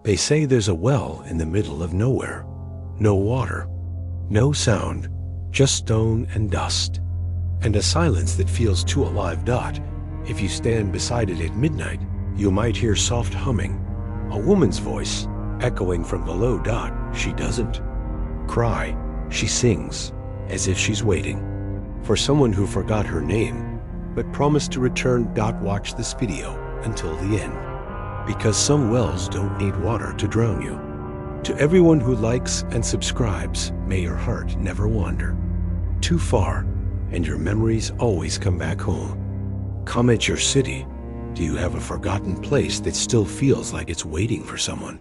They say there's a well in the middle of nowhere. No water, no sound, just stone and dust. And a silence that feels too alive. If you stand beside it at midnight, you might hear soft humming, a woman's voice echoing from below. She doesn't cry, she sings, as if she's waiting for someone who forgot her name, but promised to return. Watch this video until the end, because some wells don't need water to drown you. To everyone who likes and subscribes, may your heart never wander too far, and your memories always come back home. Comment your city. Do you have a forgotten place that still feels like it's waiting for someone?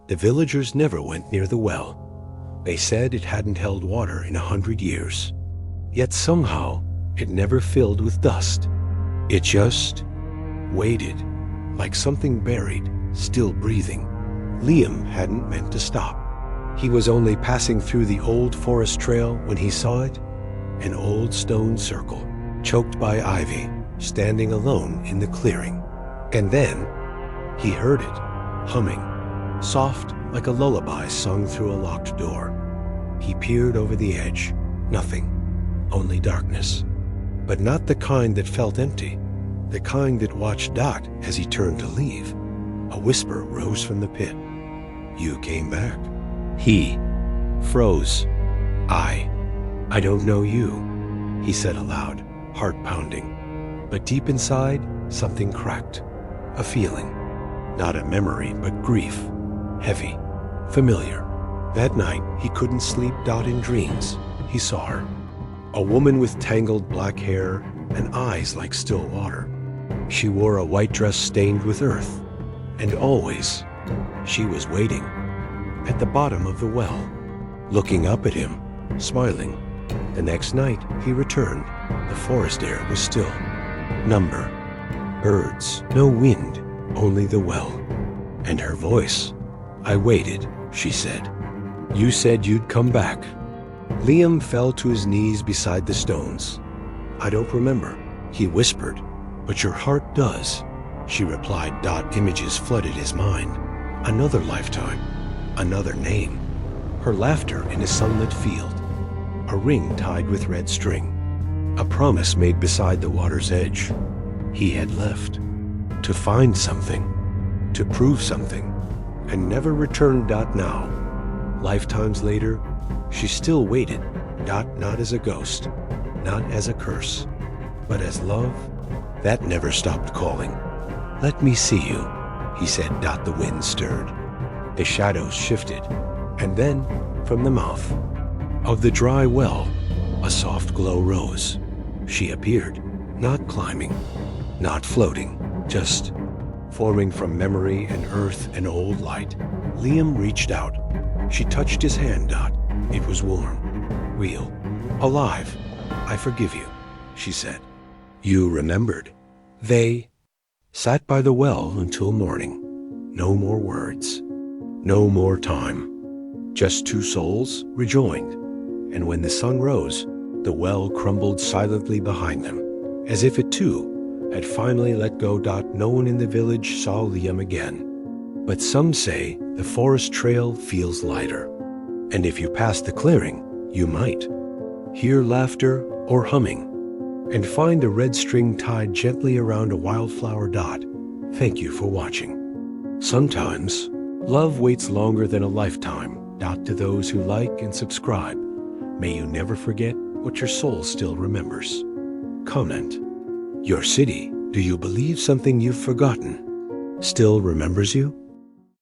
The villagers never went near the well. They said it hadn't held water in 100 years. Yet somehow, it never filled with dust. It just waited, like something buried, still breathing. Liam hadn't meant to stop. He was only passing through the old forest trail when he saw it, an old stone circle, choked by ivy, standing alone in the clearing. And then he heard it, humming, soft like a lullaby sung through a locked door. He peered over the edge. Nothing, only darkness. But not the kind that felt empty, the kind that watched as he turned to leave. A whisper rose from the pit. You came back. He froze. I don't know you, he said aloud, heart pounding. But deep inside, something cracked. A feeling. Not a memory, but grief. Heavy, familiar. That night, he couldn't sleep. In dreams, he saw her. A woman with tangled black hair and eyes like still water. She wore a white dress stained with earth. And always, she was waiting at the bottom of the well, looking up at him, smiling. The next night, he returned. The forest air was still. Number. Birds. No wind. Only the well. And her voice. I waited, she said. You said you'd come back. Liam fell to his knees beside the stones. I don't remember, he whispered. But your heart does, she replied. Images flooded his mind. Another lifetime. Another name. Her laughter in a sunlit field. A ring tied with red string. A promise made beside the water's edge. He had left. To find something. To prove something. And never returned. Now, lifetimes later, she still waited. Not as a ghost. Not as a curse. But as love that never stopped calling. Let me see you, he said. The wind stirred. The shadows shifted. And then, from the mouth of the dry well, a soft glow rose. She appeared, not climbing, not floating, just forming from memory and earth and old light. Liam reached out. She touched his hand. It was warm, real, alive. I forgive you, she said. You remembered. They sat by the well until morning. No more words. No more time. Just two souls rejoined. And when the sun rose, the well crumbled silently behind them, as if it too had finally let go. No one in the village saw Liam again. But some say the forest trail feels lighter. And if you pass the clearing, you might hear laughter or humming, and find a red string tied gently around a wildflower. Thank you for watching. Sometimes, love waits longer than a lifetime. To those who like and subscribe, may you never forget what your soul still remembers. Comment. Your city, do you believe something you've forgotten still remembers you?